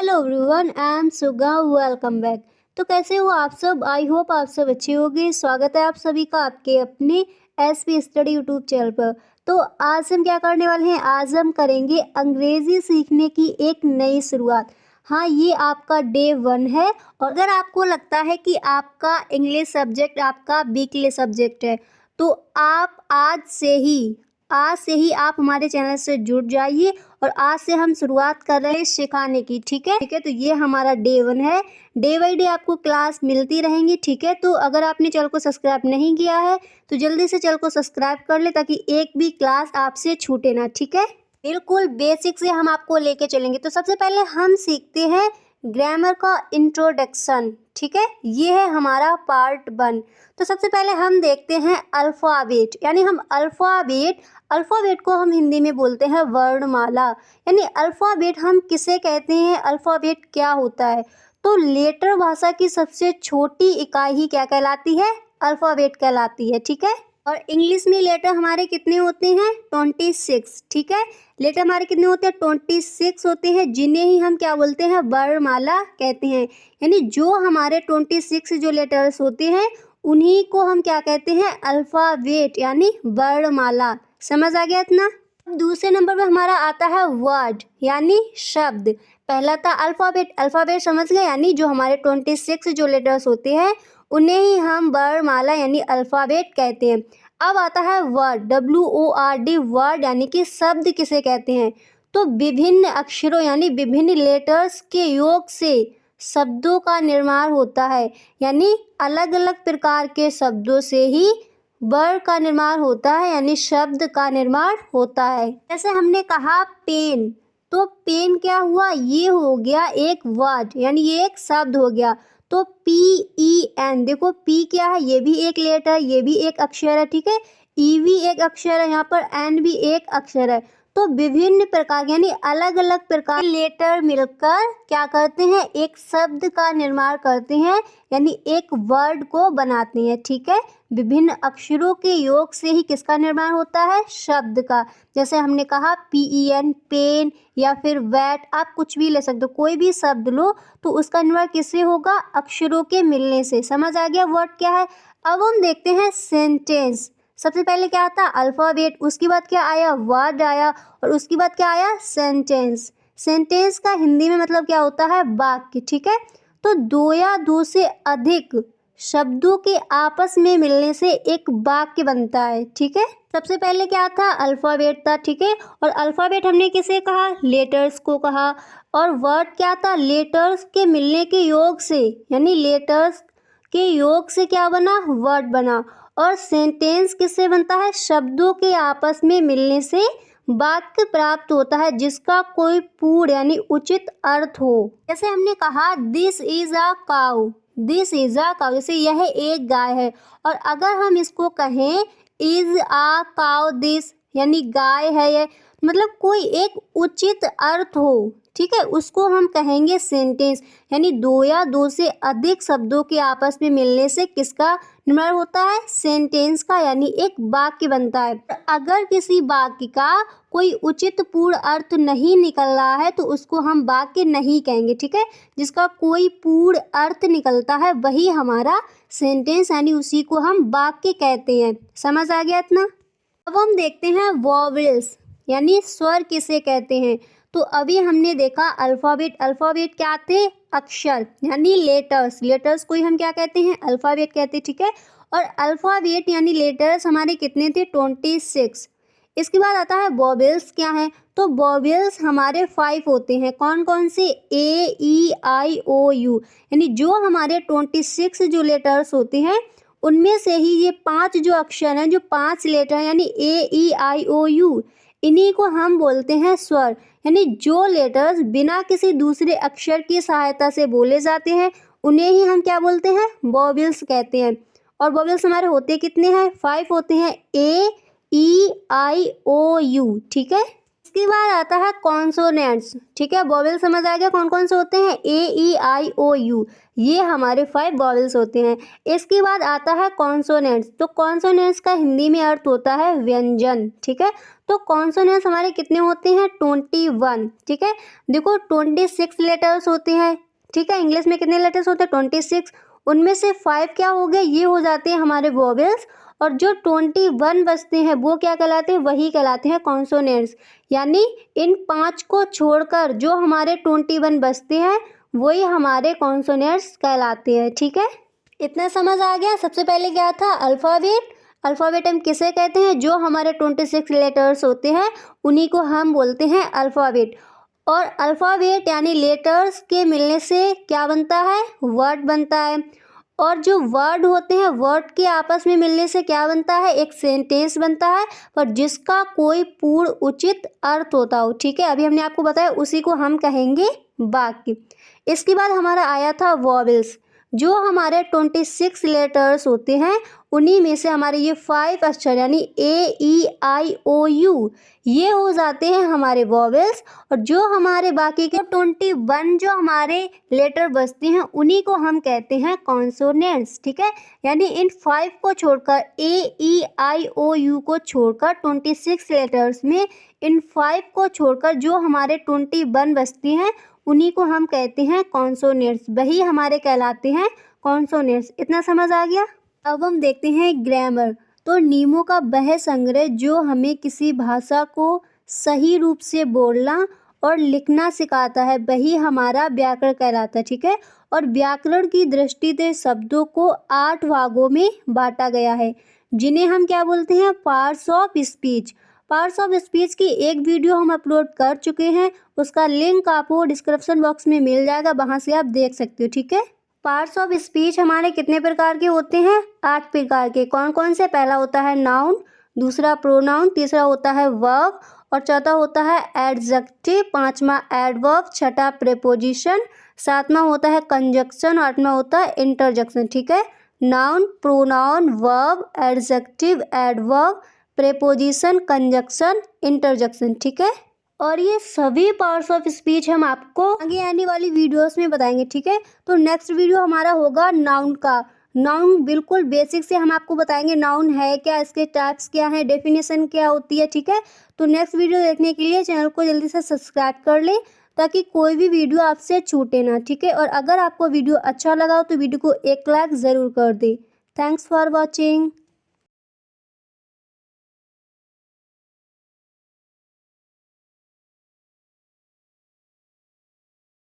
Hello everyone, I am Suga. Welcome back. तो कैसे हो आप सब? आई होप आप सब अच्छे होंगे। स्वागत है आप सभी का आपके अपने एसपी स्टडी यूट्यूब चैनल पर। तो आज हम क्या करने वाले हैं? आज हम करेंगे अंग्रेजी सीखने की एक नई शुरुआत। हाँ, ये आपका डे 1 है। और अगर आपको लगता है कि आपका इंग्लिश सब्जेक्ट आपका वीकली सब्जेक्ट है, तो आप आज से ही आप हमारे चैनल से जुड़ जाइए। और आज से हम शुरुआत कर रहे हैं सिखाने की। ठीक है, तो ये हमारा डे 1 है। डे बाई डे आपको क्लास मिलती रहेंगी। ठीक है, तो अगर आपने चैनल को सब्सक्राइब नहीं किया है तो जल्दी से चैनल को सब्सक्राइब कर ले, ताकि एक भी क्लास आपसे छूटे ना। ठीक है, बिल्कुल बेसिक से हम आपको लेके चलेंगे। तो सबसे पहले हम सीखते हैं ग्रामर का इंट्रोडक्शन। ठीक है, ये है हमारा पार्ट 1। तो सबसे पहले हम देखते हैं अल्फ़ाबेट, यानी हम अल्फ़ाबेट को हम हिंदी में बोलते हैं वर्णमाला। यानी अल्फ़ाबेट हम किसे कहते हैं, अल्फ़ाबेट क्या होता है? तो लेटर भाषा की सबसे छोटी इकाई ही क्या कहलाती है? अल्फ़ाबेट कहलाती है। ठीक है, और इंग्लिश में लेटर हमारे कितने होते हैं? 26। ठीक है, लेटर हमारे कितने होते हैं? 26 होते हैं, जिन्हें ही हम क्या बोलते हैं? वर्णमाला कहते हैं। यानी जो हमारे 26 जो लेटर्स होते हैं उन्हीं को हम क्या कहते हैं? अल्फ़ाबेट, यानी वर्णमाला। समझ आ गया इतना? दूसरे नंबर पर हमारा आता है वर्ड, यानी शब्द। पहला था अल्फ़ाबेट समझ गए, यानी जो हमारे 26 जो लेटर्स होते हैं उन्हें ही हम वर्णमाला यानी अल्फ़ाबेट कहते हैं। अब आता है वर्ड, WORD, वर्ड यानी कि शब्द किसे कहते हैं? तो विभिन्न अक्षरों यानी विभिन्न लेटर्स के योग से शब्दों का निर्माण होता है। यानी अलग अलग प्रकार के शब्दों से ही वर्ड का निर्माण होता है, यानी शब्द का निर्माण होता है। जैसे हमने कहा पेन, तो पेन क्या हुआ? ये हो गया एक वर्ड, यानी ये एक शब्द हो गया। तो PEN, देखो P क्या है? ये भी एक लेटर, ये भी एक अक्षर है। ठीक है, E भी एक अक्षर है, यहाँ पर N भी एक अक्षर है। तो विभिन्न प्रकार यानी अलग अलग प्रकार के लेटर मिलकर क्या करते हैं? एक शब्द का निर्माण करते हैं, यानी एक वर्ड को बनाते हैं। ठीक है, विभिन्न अक्षरों के योग से ही किसका निर्माण होता है? शब्द का। जैसे हमने कहा PEN, पेन, या फिर वैट, आप कुछ भी ले सकते हो, कोई भी शब्द लो तो उसका निर्माण किससे होगा? अक्षरों के मिलने से। समझ आ गया वर्ड क्या है? अब हम देखते हैं सेंटेंस। सबसे पहले क्या आता? अल्फ़ाबेट, उसके बाद क्या आया? वर्ड आया, और उसके बाद क्या आया? सेंटेंस। सेंटेंस का हिंदी में मतलब क्या होता है? वाक्य। ठीक है, तो दो या दो से अधिक शब्दों के आपस में मिलने से एक वाक्य बनता है। ठीक है, सबसे पहले क्या था? अल्फ़ाबेट था। ठीक है, और अल्फ़ाबेट हमने किसे कहा? लेटर्स को कहा। और वर्ड क्या था? लेटर्स के मिलने के योग से, यानी लेटर्स के योग से क्या बना? वर्ड बना। और सेंटेंस किससे बनता है? शब्दों के आपस में मिलने से वाक्य प्राप्त होता है, जिसका कोई पूर्ण यानी उचित अर्थ हो। जैसे हमने कहा this is a cow, this is a cow, जैसे यह एक गाय है। और अगर हम इसको कहें इज आ काउ दिस, यानी गाय है ये, मतलब कोई एक उचित अर्थ हो। ठीक है, उसको हम कहेंगे सेंटेंस। यानी दो या दो से अधिक शब्दों के आपस में मिलने से किसका निर्माण होता है? सेंटेंस का, यानी एक वाक्य बनता है। अगर किसी वाक्य का कोई उचित पूर्ण अर्थ नहीं निकल रहा है तो उसको हम वाक्य नहीं कहेंगे। ठीक है, जिसका कोई पूर्ण अर्थ निकलता है वही हमारा सेंटेंस, यानी उसी को हम वाक्य कहते हैं। समझ आ गया इतना? अब हम देखते हैं वॉवेल्स, यानी स्वर किसे कहते हैं। तो अभी हमने देखा अल्फ़ाबेट क्या थे? अक्षर, यानी लेटर्स को ही हम क्या कहते हैं? अल्फ़ाबेट कहते हैं। ठीक है, और अल्फ़ाबेट यानी लेटर्स हमारे कितने थे? 26। इसके बाद आता है वॉवेल्स क्या है? तो वॉवेल्स हमारे 5 होते हैं। कौन कौन से? AEIOU, यानी जो हमारे 26 जो लेटर्स होते हैं उनमें से ही ये 5 जो अक्षर हैं, जो 5 लेटर हैं, यानी AEIOU, इन्हीं को हम बोलते हैं स्वर। यानी जो लेटर्स बिना किसी दूसरे अक्षर की सहायता से बोले जाते हैं उन्हें ही हम क्या बोलते हैं? वॉवेल्स कहते हैं। और वॉवेल्स हमारे होते कितने हैं? 5 होते हैं, AEIOU। ठीक है, इस इसके बाद आता है कॉन्सोनेंट्स। ठीक है, वॉवेल समझ आ गया कौन कौन से होते हैं, ए ई आई ओ यू, ये हमारे 5 वॉवेल्स होते हैं। इसके बाद आता है कॉन्सोनेंट्स। तो कॉन्सोनेंट्स का हिंदी में अर्थ होता है व्यंजन। ठीक है, तो कॉन्सोनेंट्स हमारे कितने होते हैं, 21। ठीक है, देखो 26 लेटर्स होते हैं। ठीक है, इंग्लिश में कितने लेटर्स होते हैं, 26। उनमें से 5 क्या हो गए, ये हो जाते हैं हमारे वॉवेल्स, और जो 21 बचते हैं वो क्या कहलाते हैं, वही कहलाते हैं कॉन्सोनेंट्स। यानी इन 5 को छोड़कर जो हमारे 21 बचते हैं वही हमारे कॉन्सोनेंट्स कहलाते हैं। ठीक है, इतना समझ आ गया। सबसे पहले क्या था, अल्फ़ाबेट। अल्फ़ाबेट हम किसे कहते हैं, जो हमारे 26 लेटर्स होते हैं उन्हीं को हम बोलते हैं अल्फ़ाबेट। और अल्फ़ाबेट यानी लेटर्स के मिलने से क्या बनता है, वर्ड बनता है। और जो वर्ड होते हैं, वर्ड के आपस में मिलने से क्या बनता है, एक सेंटेंस बनता है, पर जिसका कोई पूर्ण उचित अर्थ होता हो। ठीक है, अभी हमने आपको बताया, उसी को हम कहेंगे वाक्य। इसके बाद हमारा आया था वॉवेल्स। जो हमारे 26 लेटर्स होते हैं उन्हीं में से हमारे ये 5 अक्षर यानी ए ई आई ओ यू, ये हो जाते हैं हमारे वॉवेल्स। और जो हमारे बाकी के 21 जो हमारे लेटर बचते हैं उन्हीं को हम कहते हैं कॉन्सोनेंट्स। ठीक है, यानी इन 5 को छोड़कर, ए ई आई ओ यू को छोड़कर 26 लेटर्स में इन 5 को छोड़कर जो हमारे 21 बचते हैं उन्हीं को हम कहते हैं कॉन्सोनेंट्स, वही हमारे कहलाते हैं कॉन्सोनेंट्स। इतना समझ आ गया। अब हम देखते हैं ग्रामर। तो नियमों का वह संग्रह जो हमें किसी भाषा को सही रूप से बोलना और लिखना सिखाता है, वही हमारा व्याकरण कहलाता है। ठीक है, और व्याकरण की दृष्टि से शब्दों को 8 भागों में बांटा गया है, जिन्हें हम क्या बोलते हैं, parts of speech. Parts of speech की एक वीडियो हम अपलोड कर चुके हैं, उसका लिंक आपको डिस्क्रिप्शन बॉक्स में मिल जाएगा, वहाँ से आप देख सकते हो। ठीक है, पार्ट्स ऑफ स्पीच हमारे कितने प्रकार के होते हैं, 8 प्रकार के। कौन कौन से, पहला होता है नाउन, दूसरा प्रोनाउन, तीसरा होता है वर्ब, और चौथा होता है एडजेक्टिव, पांचवा एडवर्ब, छठा प्रीपोजिशन, सातवां होता है कंजक्शन, आठवां होता है इंटरजेक्शन। ठीक है, noun, pronoun, verb, adjective, adverb, preposition, conjunction, interjection. ठीक है, और ये सभी पार्ट्स ऑफ स्पीच हम आपको आगे आने वाली वीडियोस में बताएंगे। ठीक है, तो नेक्स्ट वीडियो हमारा होगा नाउन का। नाउन बिल्कुल बेसिक से हम आपको बताएंगे, नाउन है क्या, इसके टाइप्स क्या हैं, डेफिनेशन क्या होती है। ठीक है, तो नेक्स्ट वीडियो देखने के लिए चैनल को जल्दी से सब्सक्राइब कर लें ताकि कोई भी वीडियो आपसे छूटे ना। ठीक है, और अगर आपको वीडियो अच्छा लगा हो तो वीडियो को एक लाइक ज़रूर कर दें। Thanks for watching.